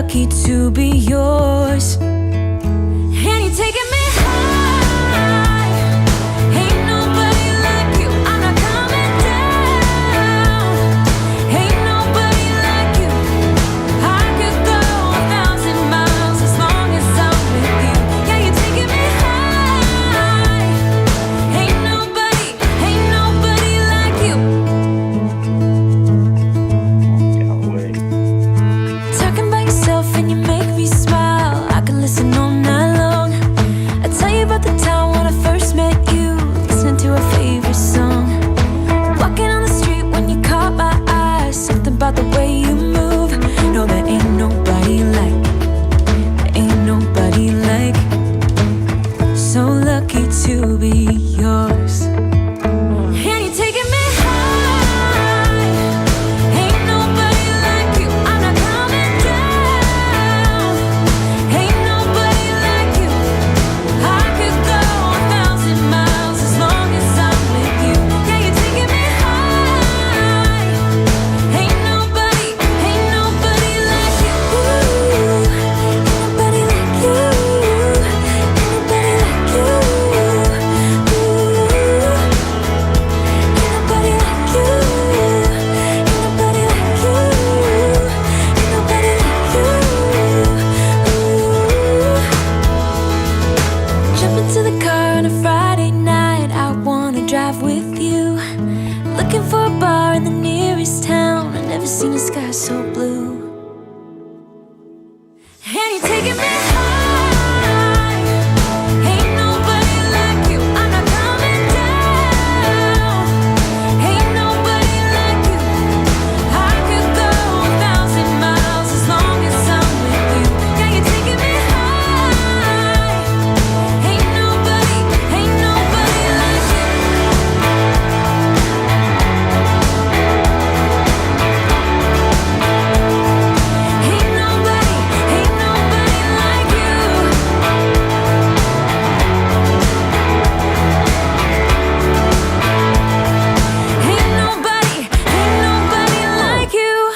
lucky to be yours. And you're taking me high. Ain't nobody like you. I'm not coming down. Ain't nobody like you. I could go 1,000 miles as long as I'm with you. Yeah, you're taking me high. Ain't nobody like you. Talking by yourself and you make me smile. I can listen all night long. I tell you about the time when I first met you, listening to our favorite song. Walking on the street when you caught my eye. Something about the way you move. No, there ain't nobody like. There ain't nobody like. So lucky to be yours. And you're taking me high. Ain't nobody like you. I'm not coming down. Ain't nobody like you. I could go 1,000 miles as long as I'm with you. Yeah, you're taking me high. Ain't nobody like you. Ain't nobody like you. Ain't nobody like you. Ain't nobody like you. Ain't nobody like you. Ain't nobody like you. Jump into the car on a Friday night. I wanna drive with you. Looking for a bar in the nearest town. I've never seen a sky so blue. And you're taking me high. Ain't nobody like you. I'm not coming down. Ain't nobody like you. I could go 1,000 miles as long as I'm with you. Yeah, you're taking me high. Ain't nobody like you. Ain't nobody like you. Ain't nobody like you.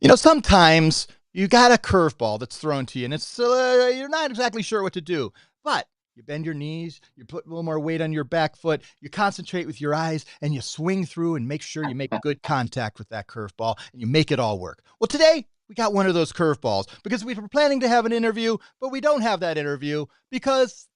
You know, sometimes you got a curveball that's thrown to you, and it's you're not exactly sure what to do. But you bend your knees, you put a little more weight on your back foot, you concentrate with your eyes, and you swing through and make sure you make good contact with that curveball, and you make it all work. Well, today we got one of those curveballs because we were planning to have an interview, but we don't have that interview because,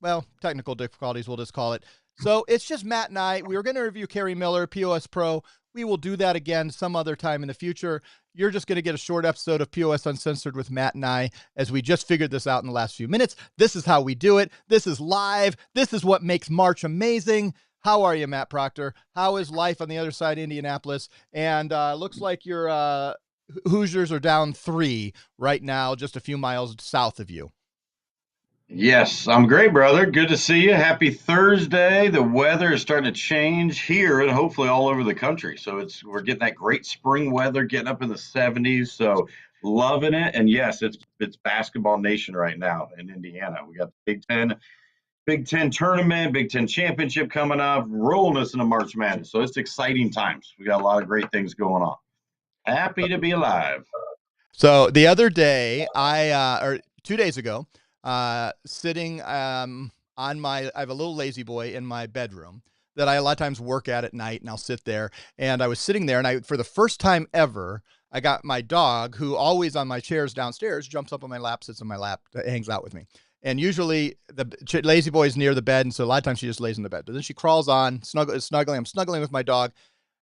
well, technical difficulties, we'll just call it. So it's just Matt and I. We were going to review Carrie Miller, POS Pro. We will do that again some other time in the future. You're just going to get a short episode of POS Uncensored with Matt and I as we just figured this out in the last few minutes. This is how we do it. This is live. This is what makes March amazing. How are you, Matt Proctor? How is life on the other side of Indianapolis? And looks like your Hoosiers are down 3 right now, just a few miles south of you. Yes, I'm great, brother. Good to see you. Happy Thursday. The weather is starting to change here and hopefully all over the country. So we're getting that great spring weather, getting up in the 70s. So loving it. And yes, it's basketball nation right now in Indiana. We got the Big Ten tournament, Big Ten championship coming up, rolling us into March Madness. So it's exciting times. We got a lot of great things going on. Happy to be alive. So the other day, or 2 days ago, sitting on I have a little lazy boy in my bedroom that I a lot of times work at night, and I'll sit there. And I was sitting there, and for the first time ever, I got my dog, who always on my chairs downstairs, jumps up on my lap, sits on my lap, hangs out with me. And usually the lazy boy is near the bed, and so a lot of times she just lays in the bed. But then she crawls on, snuggling. I'm snuggling with my dog,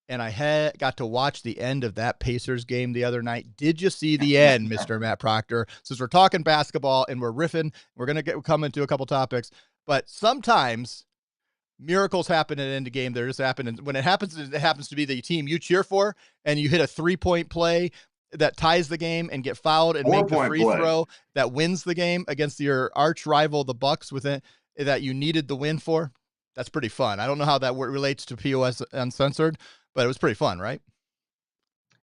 and I got to watch the end of that Pacers game the other night. Did you see the end, Mr. Matt Proctor? Since we're talking basketball and we're riffing, we're going to come into a couple topics. But sometimes miracles happen at the end of the game. They're just happening. When it happens to be the team you cheer for, and you hit a 3-point play that ties the game and get fouled and make the free throw that wins the game against your arch rival, the Bucks, that you needed the win for. That's pretty fun. I don't know how that relates to POS Uncensored, but it was pretty fun, right?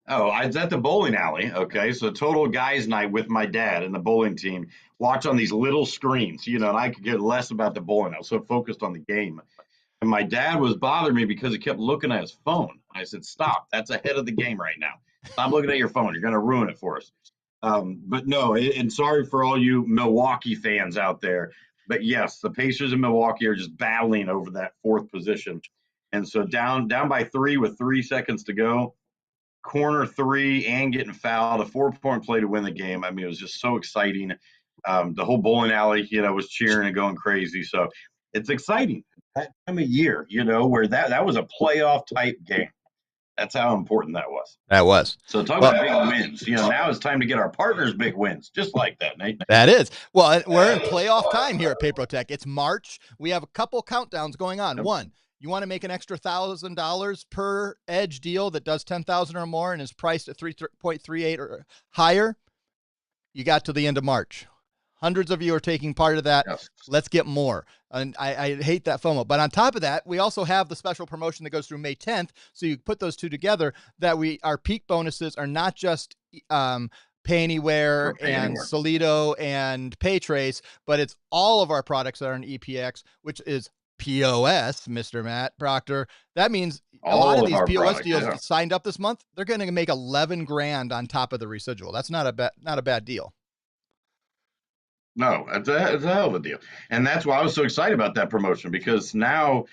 Oh, I was at the bowling alley. Okay. So total guys night with my dad and the bowling team, watch on these little screens, and I could get less about the bowling. I was so focused on the game. And my dad was bothering me because he kept looking at his phone. I said, "Stop! That's ahead of the game right now. Stop looking at your phone. You're going to ruin it for us." But no, and sorry for all you Milwaukee fans out there. But yes, the Pacers in Milwaukee are just battling over that fourth position. And so down by 3 with 3 seconds to go, corner three and getting fouled, a 4-point play to win the game. I mean, it was just so exciting. The whole bowling alley, was cheering and going crazy. So it's exciting that time of year, where that was a playoff type game. That's how important that was. That was. So talk about big wins. Now it's time to get our partners big wins, just like that, Nate. That is. Well, we're in playoff time here at PayProTec. It's March. We have a couple countdowns going on. Yep. One, you want to make an extra $1,000 per edge deal that does 10,000 or more and is priced at 3.38 or higher? You got to the end of March. Hundreds of you are taking part of that. Yes. Let's get more. And I hate that FOMO. But on top of that, we also have the special promotion that goes through May 10th. So you put those two together, that our peak bonuses are not just Pay Anywhere and Solido and PayTrace, but it's all of our products that are in EPX, which is POS, Mr. Matt Proctor. That means a lot of these POS deals signed up this month, they're going to make 11 grand on top of the residual. That's not a bad deal. No, it's a hell of a deal. And that's why I was so excited about that promotion, because now,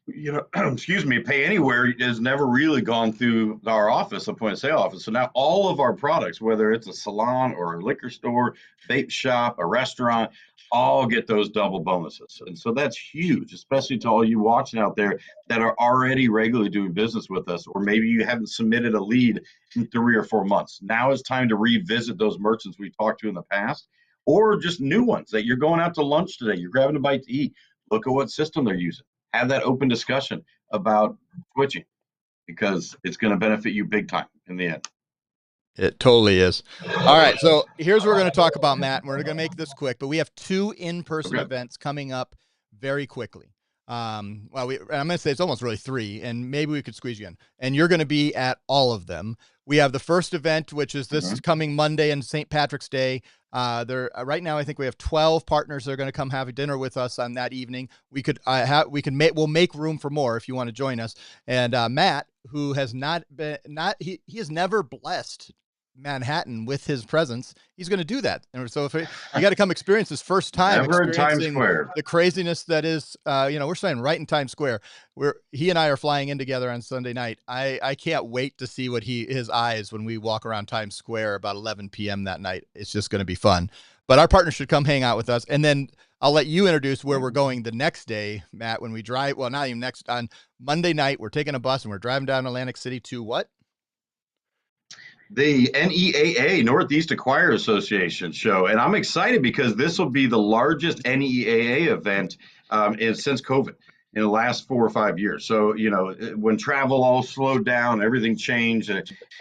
excuse me, Pay Anywhere has never really gone through our office, a point of sale office. So now all of our products, whether it's a salon or a liquor store, vape shop, a restaurant, all get those double bonuses. And so that's huge, especially to all you watching out there that are already regularly doing business with us, or maybe you haven't submitted a lead in 3 or 4 months. Now it's time to revisit those merchants we talked to in the past, or just new ones that you're going out to lunch today, you're grabbing a bite to eat. Look at what system they're using. Have that open discussion about switching, because it's going to benefit you big time in the end. It totally is. All right, so here's what we're going to talk about, Matt. We're going to make this quick, but we have 2 in-person events coming up very quickly. I'm going to say it's almost really 3, and maybe we could squeeze you in. And you're going to be at all of them. We have the first event, which is this coming Monday and St. Patrick's Day. Right now, I think we have 12 partners that are going to come have a dinner with us on that evening. We'll make room for more if you want to join us. And Matt, who has he has never blessed Manhattan with his presence, he's going to do that. And so you got to come experience this first time Never in Times Square. The craziness that is, we're staying right in Times Square. He and I are flying in together on Sunday night. I can't wait to see what his eyes when we walk around Times Square about 11 p.m. that night. It's just going to be fun. But our partners should come hang out with us. And then I'll let you introduce where we're going the next day, Matt, when we drive. Well, not even on Monday night, we're taking a bus and we're driving down Atlantic City to what? The NEAA, Northeast Acquire Association show. And I'm excited because this will be the largest NEAA event since COVID in the last 4 or 5 years. So, when travel all slowed down, everything changed.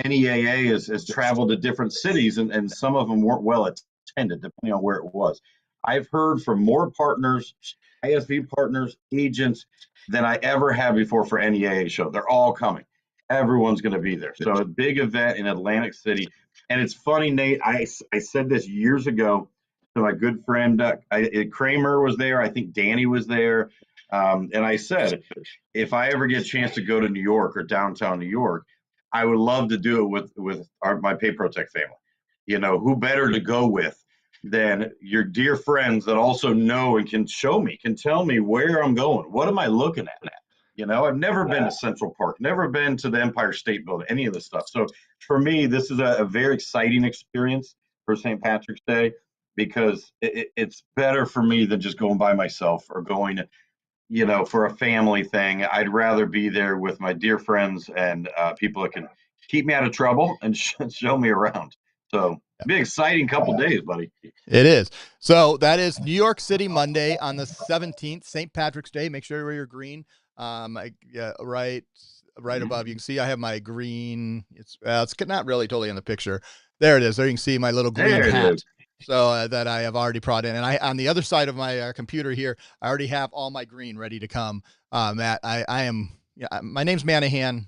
NEAA has traveled to different cities, and some of them weren't well attended, depending on where it was. I've heard from more partners, ISV partners, agents, than I ever have before for NEAA show. They're all coming. Everyone's going to be there. So a big event in Atlantic City. And it's funny, Nate, I said this years ago to my good friend, Kramer was there. I think Danny was there. And I said, if I ever get a chance to go to New York or downtown New York, I would love to do it with my PayProTec family. Who better to go with than your dear friends that also know and can tell me where I'm going. What am I looking at? I've never been to Central Park, never been to the Empire State Building, any of this stuff. So for me, this is a very exciting experience for St. Patrick's Day, because it's better for me than just going by myself or going, for a family thing. I'd rather be there with my dear friends and people that can keep me out of trouble and show me around. So it'll be an exciting couple days, buddy. It is. So that is New York City Monday on the 17th, St. Patrick's Day. Make sure you wear your green. Right above, you can see I have my green. It's not really totally in the picture. There it is. There you can see my little green hat. So that I have already brought in, and on the other side of my computer here, I already have all my green ready to come. Matt, I am. My name's Manahan.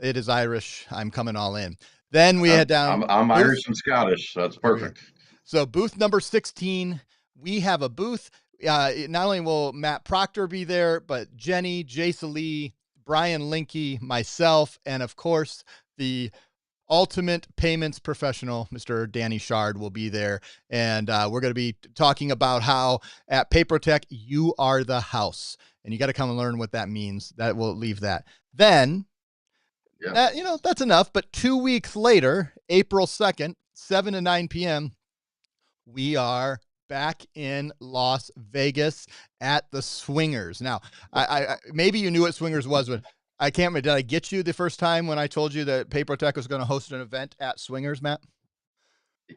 It is Irish. I'm coming all in. Then we head down. I'm Irish and Scottish. So that's perfect. So booth number 16. We have a booth. not only will Matt Proctor be there, but Jenny, Jason Lee, Brian Linky, myself, and of course, the ultimate payments professional, Mr. Danny Shard, will be there. And we're going to be talking about how at PayProTec, you are the house. And you got to come and learn what that means. That will leave that. Then, that's enough. But 2 weeks later, April 2nd, 7 to 9 p.m., we are back in Las Vegas at the Swingers. Now, I maybe you knew what Swingers was, but I can't remember. Did I get you the first time when I told you that PayProTec was going to host an event at Swingers, Matt?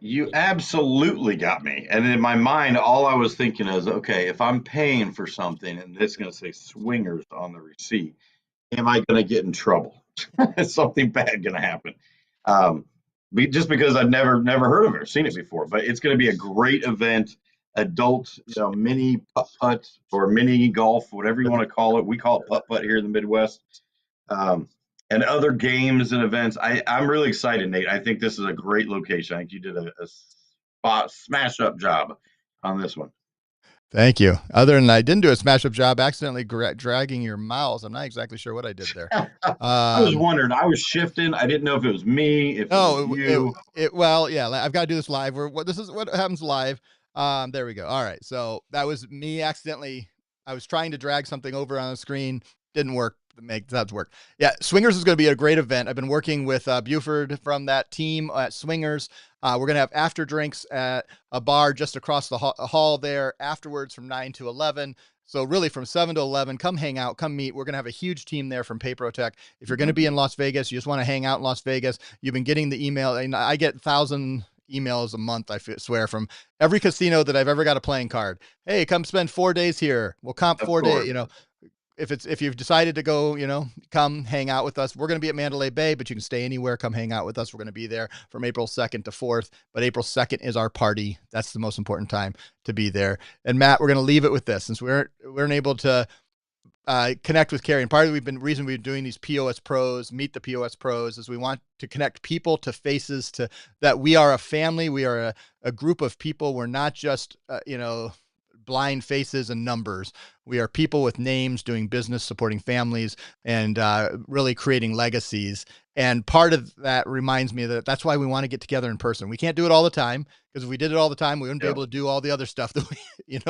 You absolutely got me. And in my mind, all I was thinking is, okay, if I'm paying for something and it's going to say Swingers on the receipt, am I going to get in trouble? Is something bad going to happen? Just because I've never heard of it or seen it before. But it's going to be a great event. Adult, mini putt or mini golf, whatever you want to call it. We call it putt here in the Midwest. And other games and events. I'm really excited, Nate. I think this is a great location. I think you did a smash up job on this one. Thank you. Other than I didn't do a smash up job, accidentally dragging your mouse. I'm not exactly sure what I did there. I was wondering. I was shifting. I didn't know if it was me. If no, it was you. Well, yeah. I've got to do this live. This is what happens live. There we go. All right. So that was me accidentally. I was trying to drag something over on the screen. Didn't work. Make that work. Yeah, Swingers is going to be a great event. I've been working with Buford from that team at Swingers. We're going to have after drinks at a bar just across the hall there afterwards from 9 to 11. So really from 7 to 11, come hang out, come meet. We're going to have a huge team there from PayProTec. If you're going to be in Las Vegas, you just want to hang out in Las Vegas, you've been getting the email. And I get 1,000 emails a month, I swear, from every casino that I've ever got a playing card. Hey, come spend 4 days here. We'll comp 4 days, If you've decided to go, come hang out with us. We're going to be at Mandalay Bay, but you can stay anywhere. Come hang out with us. We're going to be there from April 2nd to 4th, but April 2nd is our party. That's the most important time to be there. And Matt, we're going to leave it with this, since we weren't able to connect with Carrie. And part of the reason we've been doing these POS pros, meet the POS pros, is we want to connect people to faces, to that we are a family. We are a group of people. We're not just, blind faces and numbers. We are people with names doing business, supporting families, and really creating legacies. And part of that reminds me that that's why we want to get together in person. We can't do it all the time, because if we did it all the time, we wouldn't be able to do all the other stuff that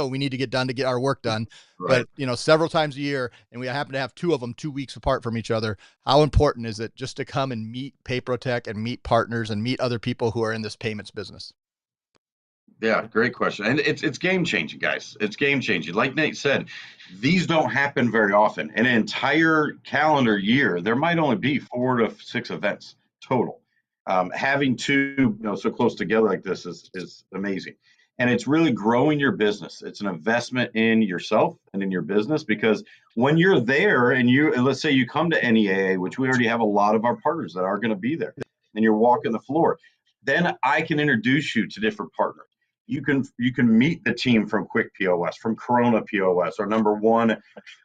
we need to get done to get our work done. Right. But, several times a year, and we happen to have 2 of them 2 weeks apart from each other. How important is it just to come and meet PayProTec and meet partners and meet other people who are in this payments business? Yeah, great question. And it's game changing, guys. It's game changing. Like Nate said, these don't happen very often. In an entire calendar year, there might only be 4 to 6 events total. Having 2, so close together like this is amazing. And it's really growing your business. It's an investment in yourself and in your business, because when you're there and let's say you come to NEAA, which we already have a lot of our partners that are going to be there, and you're walking the floor, then I can introduce you to different partners. You can meet the team from Quick POS, from Corona POS, our #1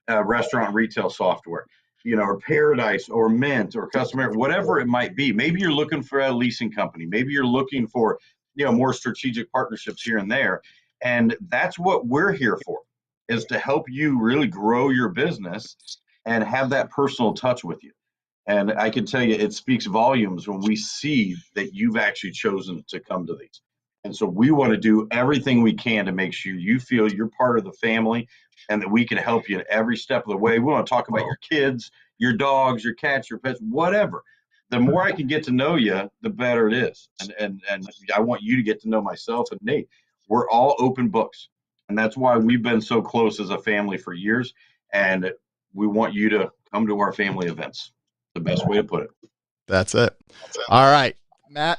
restaurant retail software, or Paradise or Mint or Customer, whatever it might be. Maybe you're looking for a leasing company. Maybe you're looking for more strategic partnerships here and there. And that's what we're here for, is to help you really grow your business and have that personal touch with you. And I can tell you, it speaks volumes when we see that you've actually chosen to come to these. And so we want to do everything we can to make sure you feel you're part of the family, and that we can help you in every step of the way. We want to talk about your kids, your dogs, your cats, your pets, whatever. The more I can get to know you, the better it is. And I want you to get to know myself and Nate. We're all open books. And that's why we've been so close as a family for years. And we want you to come to our family events. The best way to put it. That's it. All right, Matt.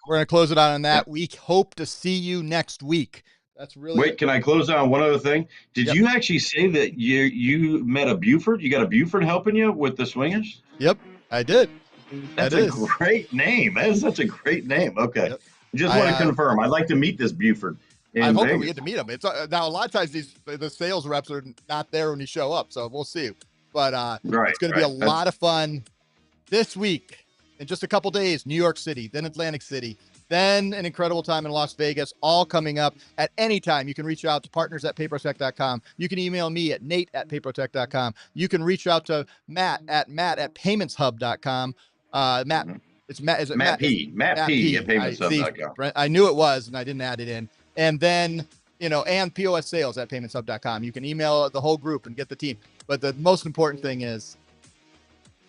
We're going to close it out on that. Yep. We hope to see you next week. That's really. Wait, can I close out on one other thing? Did you actually say that you met a Buford? You got a Buford helping you with the Swingers? Yep, I did. That's a great name. That is such a great name. Okay. Yep. Just want to confirm. I'd like to meet this Buford. I'm hoping we get to meet him. It's now a lot of times the sales reps are not there when you show up, so we'll see. But it's going to be a lot of fun this week. In just a couple days, New York City, then Atlantic City, then an incredible time in Las Vegas, all coming up at any time. You can reach out to partners@PayProTec.com. You can email me at Nate@PayProTec.com. You can reach out to Matt@PaymentsHub.com. Matt, it's Matt. Is it Matt P. Matt P. at PaymentsHub.com. I knew it was, and I didn't add it in. And then, and POS sales at PaymentsHub.com. You can email the whole group and get the team. But the most important thing is,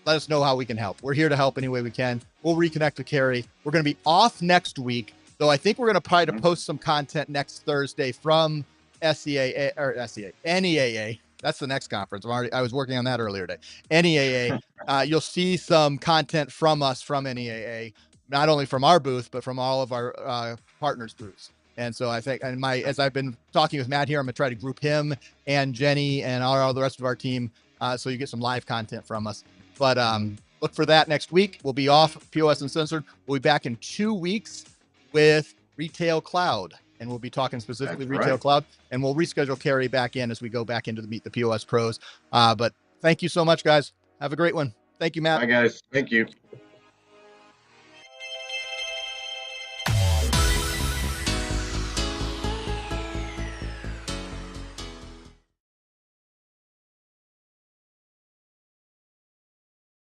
let us know how we can help. We're here to help any way we can. We'll reconnect with Carrie. We're going to be off next week, though I think we're going to try to post some content next Thursday from NEAA. That's the next conference. I was working on that earlier today. NEAA. You'll see some content from us from NEAA, not only from our booth, but from all of our partners' booths. And so I think, as I've been talking with Matt here, I'm going to try to group him and Jenny and all the rest of our team, so you get some live content from us. But look for that next week. We'll be off POS Uncensored. We'll be back in 2 weeks with Retail Cloud, and we'll be talking specifically Retail Cloud, and we'll reschedule Carrie back in as we go back into the Meet the POS Pros. But thank you so much, guys. Have a great one. Thank you, Matt. Bye, guys. Thank you.